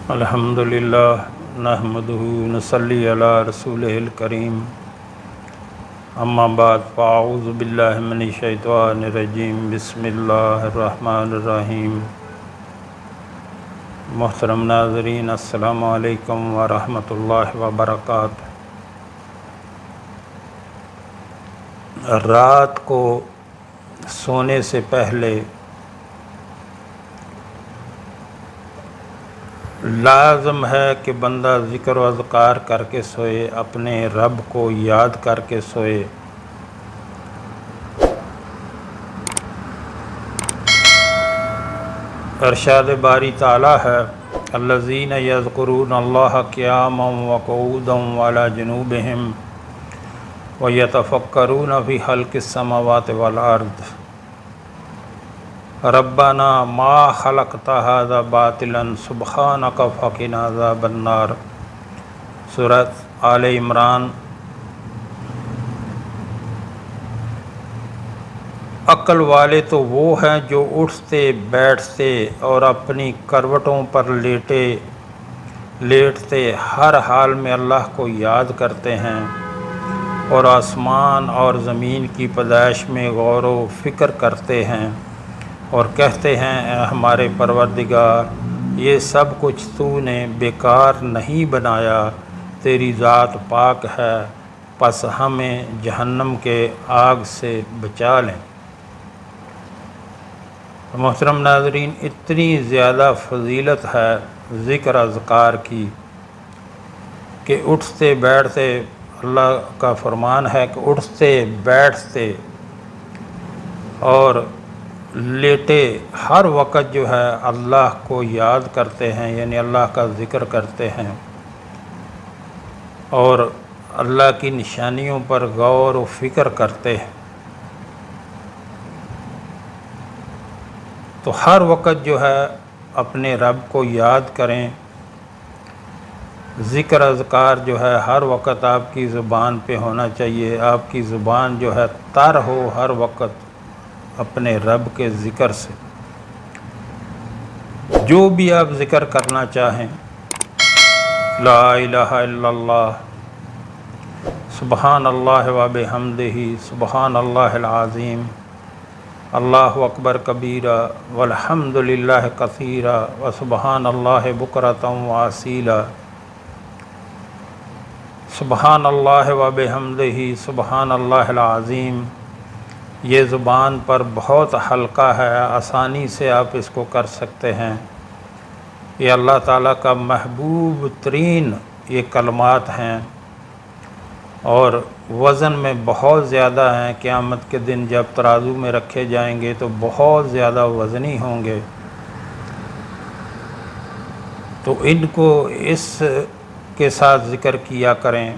الحمدللہ نحمدہ نصلی علی رسولہ الکریم اما بعد فاعوذ باللہ من الشیطان الرجیم بسم اللہ الرحمن الرحیم۔ محترم ناظرین السلام علیکم ورحمۃ اللہ وبرکاتہ۔ رات کو سونے سے پہلے لازم ہے کہ بندہ ذکر و اذکار کر کے سوئے، اپنے رب کو یاد کر کے سوئے۔ ارشاد باری تعالیٰ ہے الذین یذکرون اللہ قیاما وقعودا وعلی جنوبہم ویتفکرون فی خلق السماوات والارض ربنا ما خلقت ھذا باطلا سبحانک فقنا عذاب النار۔ سورۃ آل عمران۔ عقل والے تو وہ ہیں جو اٹھتے بیٹھتے اور اپنی کروٹوں پر لیٹتے ہر حال میں اللہ کو یاد کرتے ہیں اور آسمان اور زمین کی پیدائش میں غور و فکر کرتے ہیں اور کہتے ہیں اے ہمارے پروردگار، یہ سب کچھ تو نے بیکار نہیں بنایا، تیری ذات پاک ہے، پس ہمیں جہنم کے آگ سے بچا لیں۔ محترم ناظرین، اتنی زیادہ فضیلت ہے ذکر اذکار کی کہ اٹھتے بیٹھتے، اللہ کا فرمان ہے کہ اٹھتے بیٹھتے اور لیٹے ہر وقت جو ہے اللہ کو یاد کرتے ہیں، یعنی اللہ کا ذکر کرتے ہیں اور اللہ کی نشانیوں پر غور و فکر کرتے ہیں۔ تو ہر وقت جو ہے اپنے رب کو یاد کریں، ذکر اذکار جو ہے ہر وقت آپ کی زبان پہ ہونا چاہیے، آپ کی زبان جو ہے تر ہو ہر وقت اپنے رب کے ذکر سے۔ جو بھی آپ ذکر کرنا چاہیں، لا الہ الا اللہ، سبحان اللہ وبحمدہ، سبحان اللہ العظیم، اللہ اکبر کبیرہ والحمد للہ کثیرہ وسبحان اللہ بکرۃ واصیلا، سبحان اللہ وبحمدہ، سبحان اللہ العظیم۔ یہ زبان پر بہت ہلکا ہے، آسانی سے آپ اس کو کر سکتے ہیں۔ یہ اللہ تعالیٰ کا محبوب ترین یہ کلمات ہیں اور وزن میں بہت زیادہ ہیں۔ قیامت کے دن جب ترازو میں رکھے جائیں گے تو بہت زیادہ وزنی ہوں گے، تو ان کو اس کے ساتھ ذکر کیا کریں۔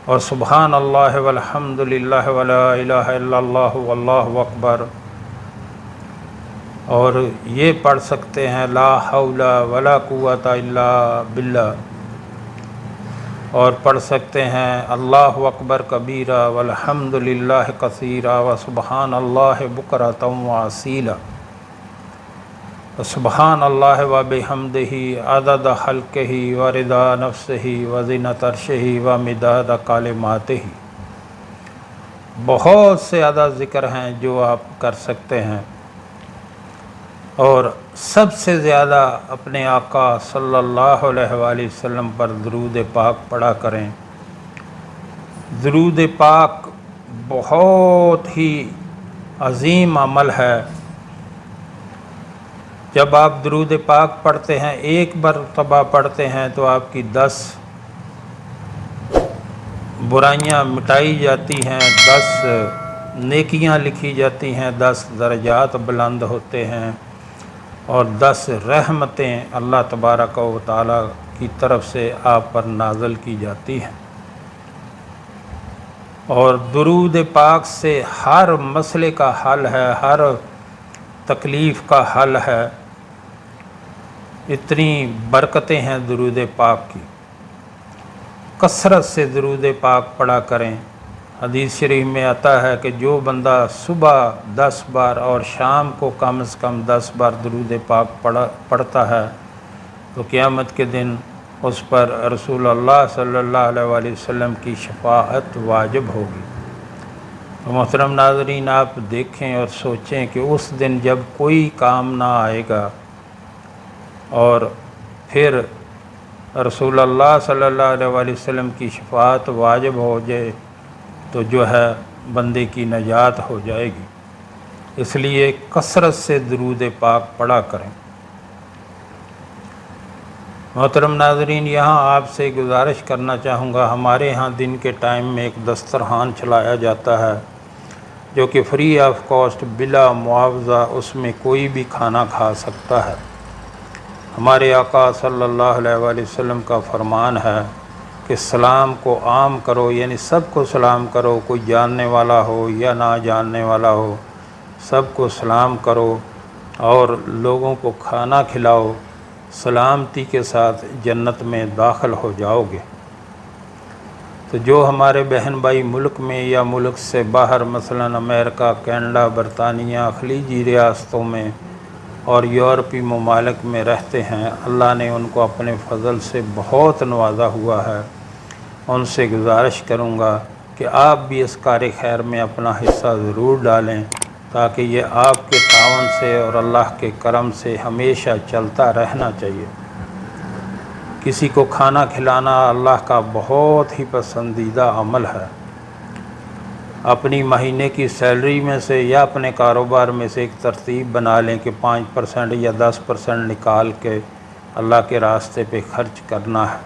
اور سبحان اللہ والحمد للہ ولا الہ الا اللہ واللہ اکبر، اور یہ پڑھ سکتے ہیں لا حول ولا قوۃ الا باللہ، اور پڑھ سکتے ہیں اللہ اکبر کبیرہ والحمد للہ کثیرہ وسبحان اللہ بکرۃ واصیلا، سبحان اللہ وبحمدہ عدد خلقہ ورضا نفسہ وزنۃ عرشہ ومداد کلماتہ۔ بہت سے زیادہ ذکر ہیں جو آپ کر سکتے ہیں، اور سب سے زیادہ اپنے آقا صلی اللہ علیہ وآلہ وسلم پر درود پاک پڑھا کریں۔ درود پاک بہت ہی عظیم عمل ہے۔ جب آپ درود پاک پڑھتے ہیں، ایک مرتبہ پڑھتے ہیں تو آپ کی 10 برائیاں مٹائی جاتی ہیں، 10 نیکیاں لکھی جاتی ہیں، 10 درجات بلند ہوتے ہیں اور 10 رحمتیں اللہ تبارک و تعالیٰ کی طرف سے آپ پر نازل کی جاتی ہیں۔ اور درود پاک سے ہر مسئلے کا حل ہے، ہر تکلیف کا حل ہے۔ اتنی برکتیں ہیں درود پاک کی۔ کثرت سے درود پاک پڑھا کریں۔ حدیث شریف میں آتا ہے کہ جو بندہ صبح 10 بار اور شام کو کم از کم 10 بار درود پاک پڑھتا ہے تو قیامت کے دن اس پر رسول اللہ صلی اللہ علیہ وآلہ وسلم کی شفاعت واجب ہوگی۔ تو محترم ناظرین، آپ دیکھیں اور سوچیں کہ اس دن جب کوئی کام نہ آئے گا اور پھر رسول اللہ صلی اللہ علیہ وآلہ وسلم کی شفاعت واجب ہو جائے تو جو ہے بندے کی نجات ہو جائے گی۔ اس لیے کثرت سے درود پاک پڑھا کریں۔ محترم ناظرین، یہاں آپ سے گزارش کرنا چاہوں گا، ہمارے ہاں دن کے ٹائم میں ایک دسترخوان چلایا جاتا ہے جو کہ فری آف کاسٹ بلا معاوضہ اس میں کوئی بھی کھانا کھا سکتا ہے۔ ہمارے آقا صلی اللہ علیہ وآلہ وسلم کا فرمان ہے کہ سلام کو عام کرو، یعنی سب کو سلام کرو، کوئی جاننے والا ہو یا نہ جاننے والا ہو، سب کو سلام کرو اور لوگوں کو کھانا کھلاؤ، سلامتی کے ساتھ جنت میں داخل ہو جاؤ گے۔ تو جو ہمارے بہن بھائی ملک میں یا ملک سے باہر مثلا امریکہ، کینیڈا، برطانیہ، خلیجی ریاستوں میں اور یورپی ممالک میں رہتے ہیں، اللہ نے ان کو اپنے فضل سے بہت نوازا ہوا ہے۔ ان سے گزارش کروں گا کہ آپ بھی اس کار خیر میں اپنا حصہ ضرور ڈالیں تاکہ یہ آپ کے تعاون سے اور اللہ کے کرم سے ہمیشہ چلتا رہنا چاہیے۔ کسی کو کھانا کھلانا اللہ کا بہت ہی پسندیدہ عمل ہے۔ اپنی مہینے کی سیلری میں سے یا اپنے کاروبار میں سے ایک ترتیب بنا لیں کہ 5% یا 10% نکال کے اللہ کے راستے پہ خرچ کرنا ہے۔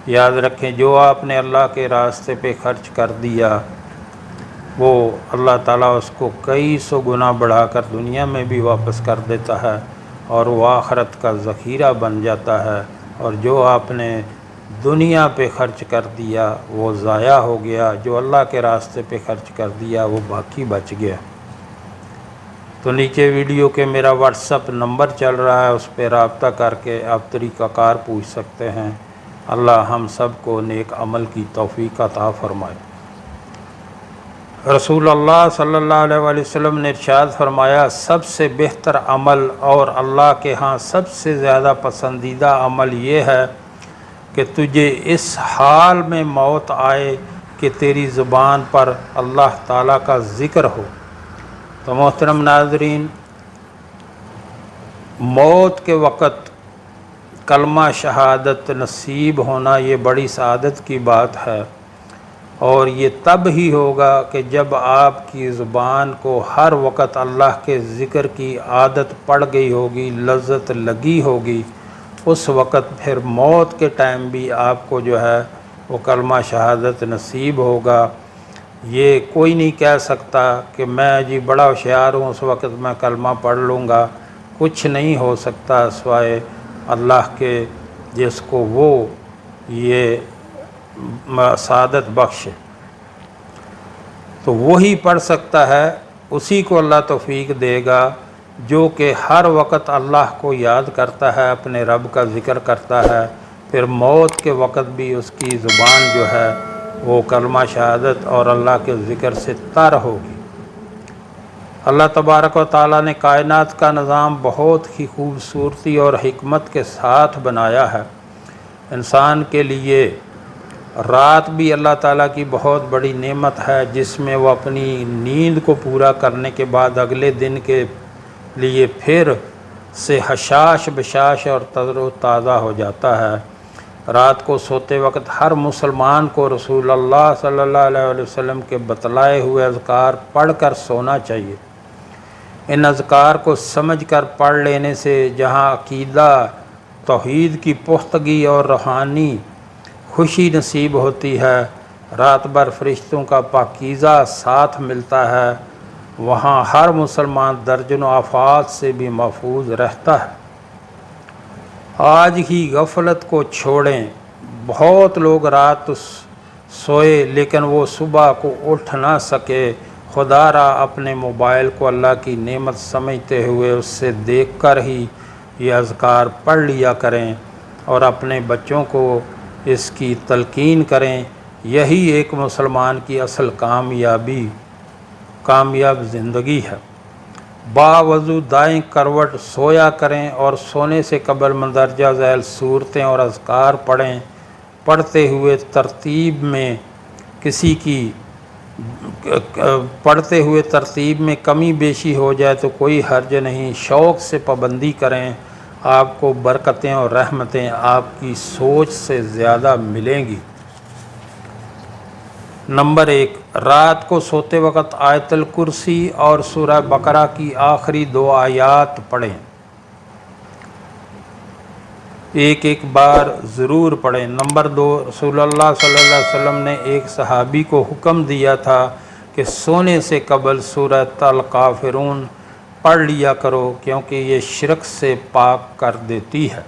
یاد رکھیں، جو آپ نے اللہ کے راستے پہ خرچ کر دیا وہ اللہ تعالیٰ اس کو کئی سو گنا بڑھا کر دنیا میں بھی واپس کر دیتا ہے اور وہ آخرت کا ذخیرہ بن جاتا ہے، اور جو آپ نے دنیا پہ خرچ کر دیا وہ ضائع ہو گیا، جو اللہ کے راستے پہ خرچ کر دیا وہ باقی بچ گیا۔ تو نیچے ویڈیو کے میرا واٹس اپ نمبر چل رہا ہے، اس پہ رابطہ کر کے آپ طریقہ کار پوچھ سکتے ہیں۔ اللہ ہم سب کو نیک عمل کی توفیق عطا فرمائے۔ رسول اللہ صلی اللہ علیہ وآلہ وسلم نے ارشاد فرمایا، سب سے بہتر عمل اور اللہ کے ہاں سب سے زیادہ پسندیدہ عمل یہ ہے کہ تجھے اس حال میں موت آئے کہ تیری زبان پر اللہ تعالیٰ کا ذکر ہو۔ تو محترم ناظرین، موت کے وقت کلمہ شہادت نصیب ہونا یہ بڑی سعادت کی بات ہے، اور یہ تب ہی ہوگا کہ جب آپ کی زبان کو ہر وقت اللہ کے ذکر کی عادت پڑ گئی ہوگی، لذت لگی ہوگی، اس وقت پھر موت کے ٹائم بھی آپ کو جو ہے وہ کلمہ شہادت نصیب ہوگا۔ یہ کوئی نہیں کہہ سکتا کہ میں جی بڑا ہوشیار ہوں، اس وقت میں کلمہ پڑھ لوں گا۔ کچھ نہیں ہو سکتا سوائے اللہ کے جس کو وہ یہ سعادت بخش، تو وہی پڑھ سکتا ہے، اسی کو اللہ توفیق دے گا جو کہ ہر وقت اللہ کو یاد کرتا ہے، اپنے رب کا ذکر کرتا ہے، پھر موت کے وقت بھی اس کی زبان جو ہے وہ کلمہ شہادت اور اللہ کے ذکر سے تر ہوگی۔ اللہ تبارک و تعالیٰ نے کائنات کا نظام بہت ہی خوبصورتی اور حکمت کے ساتھ بنایا ہے۔ انسان کے لیے رات بھی اللہ تعالیٰ کی بہت بڑی نعمت ہے، جس میں وہ اپنی نیند کو پورا کرنے کے بعد اگلے دن کے لیے پھر سے حشاش بشاش اور تر و تازہ ہو جاتا ہے۔ رات کو سوتے وقت ہر مسلمان کو رسول اللہ صلی اللہ علیہ وسلم کے بتلائے ہوئے اذکار پڑھ کر سونا چاہیے۔ ان اذکار کو سمجھ کر پڑھ لینے سے جہاں عقیدہ، توحید کی پختگی اور روحانی خوشی نصیب ہوتی ہے، رات بھر فرشتوں کا پاکیزہ ساتھ ملتا ہے، وہاں ہر مسلمان درجن و آفات سے بھی محفوظ رہتا ہے۔ آج ہی غفلت کو چھوڑیں۔ بہت لوگ رات سوئے لیکن وہ صبح کو اٹھ نہ سکے۔ خدا را اپنے موبائل کو اللہ کی نعمت سمجھتے ہوئے اس سے دیکھ کر ہی یہ اذکار پڑھ لیا کریں، اور اپنے بچوں کو اس کی تلقین کریں۔ یہی ایک مسلمان کی اصل کامیاب زندگی ہے۔ باوضو دائیں کروٹ سویا کریں اور سونے سے قبل مندرجہ ذیل صورتیں اور اذکار پڑھیں۔ پڑھتے ہوئے ترتیب میں کمی بیشی ہو جائے تو کوئی حرج نہیں، شوق سے پابندی کریں، آپ کو برکتیں اور رحمتیں آپ کی سوچ سے زیادہ ملیں گی۔ نمبر 1، رات کو سوتے وقت آیت الکرسی اور سورہ بقرہ کی آخری 2 آیات پڑھیں، ایک بار ضرور پڑھیں۔ نمبر 2، رسول اللہ صلی اللہ علیہ وسلم نے ایک صحابی کو حکم دیا تھا کہ سونے سے قبل سورہ الکافرون پڑھ لیا کرو کیونکہ یہ شرک سے پاک کر دیتی ہے۔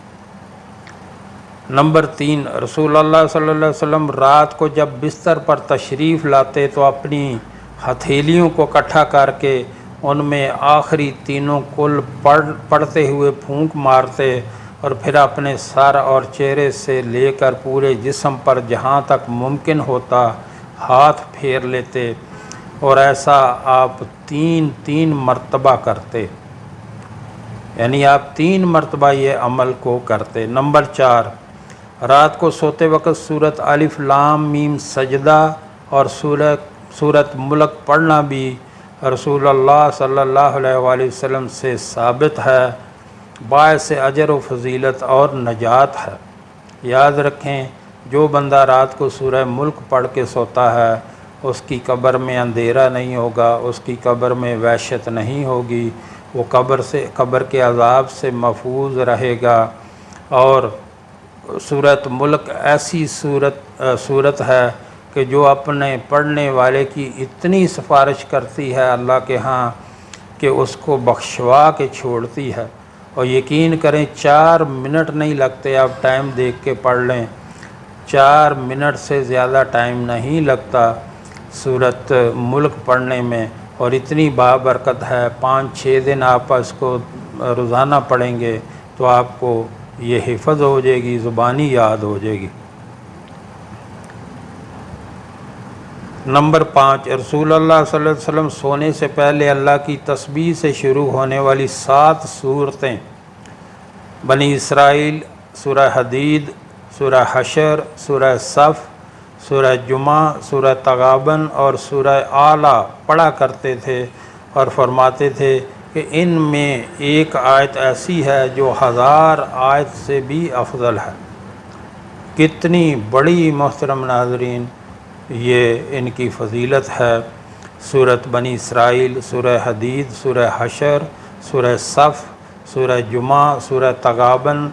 نمبر 3، رسول اللہ صلی اللہ علیہ وسلم رات کو جب بستر پر تشریف لاتے تو اپنی ہتھیلیوں کو اکٹھا کر کے ان میں آخری تینوں کل پڑھتے ہوئے پھونک مارتے اور پھر اپنے سر اور چہرے سے لے کر پورے جسم پر جہاں تک ممکن ہوتا ہاتھ پھیر لیتے، اور ایسا آپ 3 مرتبہ کرتے، یعنی آپ 3 مرتبہ یہ عمل کو کرتے۔ نمبر 4، رات کو سوتے وقت سورۃ الف لام میم سجدہ اور سورۃ ملک پڑھنا بھی رسول اللہ صلی اللہ علیہ وآلہ وسلم سے ثابت ہے، باعث اجر و فضیلت اور نجات ہے۔ یاد رکھیں، جو بندہ رات کو سورہ ملک پڑھ کے سوتا ہے اس کی قبر میں اندھیرا نہیں ہوگا، اس کی قبر میں وحشت نہیں ہوگی، وہ قبر کے عذاب سے محفوظ رہے گا۔ اور سورۃ ملک ایسی صورت ہے کہ جو اپنے پڑھنے والے کی اتنی سفارش کرتی ہے اللہ کے ہاں کہ اس کو بخشوا کے چھوڑتی ہے۔ اور یقین کریں 4 منٹ نہیں لگتے، آپ ٹائم دیکھ کے پڑھ لیں، 4 منٹ سے زیادہ ٹائم نہیں لگتا سورۃ ملک پڑھنے میں، اور اتنی بابرکت ہے۔ 5-6 دن آپ اس کو روزانہ پڑھیں گے تو آپ کو یہ حفظ ہو جائے گی، زبانی یاد ہو جائے گی۔ نمبر 5، رسول اللہ صلی اللہ علیہ وسلم سونے سے پہلے اللہ کی تسبیح سے شروع ہونے والی 7 سورتیں، بنی اسرائیل، سورہ حدید، سورہ حشر، سورہ صف، سورہ جمعہ، سورہ تغابن اور سورہ اعلیٰ پڑھا کرتے تھے اور فرماتے تھے کہ ان میں ایک آیت ایسی ہے جو 1000 آیت سے بھی افضل ہے۔ کتنی بڑی محترم ناظرین یہ ان کی فضیلت ہے۔ سورۃ بنی اسرائیل، سورہ حدید، سورہ حشر، سورہ صف، سورہ جمعہ، سورہ تغابن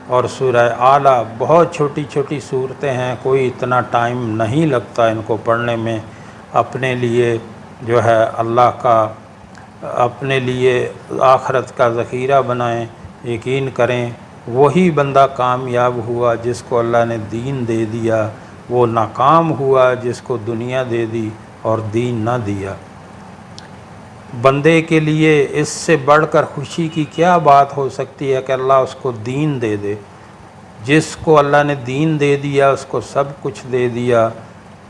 اور سورہ اعلیٰ بہت چھوٹی چھوٹی صورتیں ہیں، کوئی اتنا ٹائم نہیں لگتا ان کو پڑھنے میں۔ اپنے لیے جو ہے اللہ کا، اپنے لیے آخرت کا ذخیرہ بنائیں۔ یقین کریں وہی بندہ کامیاب ہوا جس کو اللہ نے دین دے دیا، وہ ناکام ہوا جس کو دنیا دے دی اور دین نہ دیا۔ بندے کے لیے اس سے بڑھ کر خوشی کی کیا بات ہو سکتی ہے کہ اللہ اس کو دین دے دے۔ جس کو اللہ نے دین دے دیا اس کو سب کچھ دے دیا۔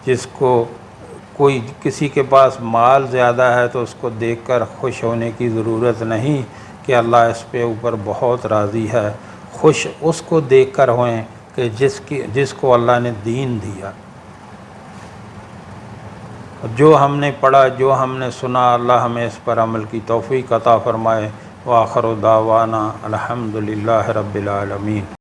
جس کو کسی کے پاس مال زیادہ ہے تو اس کو دیکھ کر خوش ہونے کی ضرورت نہیں کہ اللہ اس پہ اوپر بہت راضی ہے۔ خوش اس کو دیکھ کر ہوئیں کہ جس کو اللہ نے دین دیا۔ جو ہم نے پڑھا، جو ہم نے سنا، اللہ ہمیں اس پر عمل کی توفیق عطا فرمائے۔ وآخر دعوانا الحمدللہ رب العالمین۔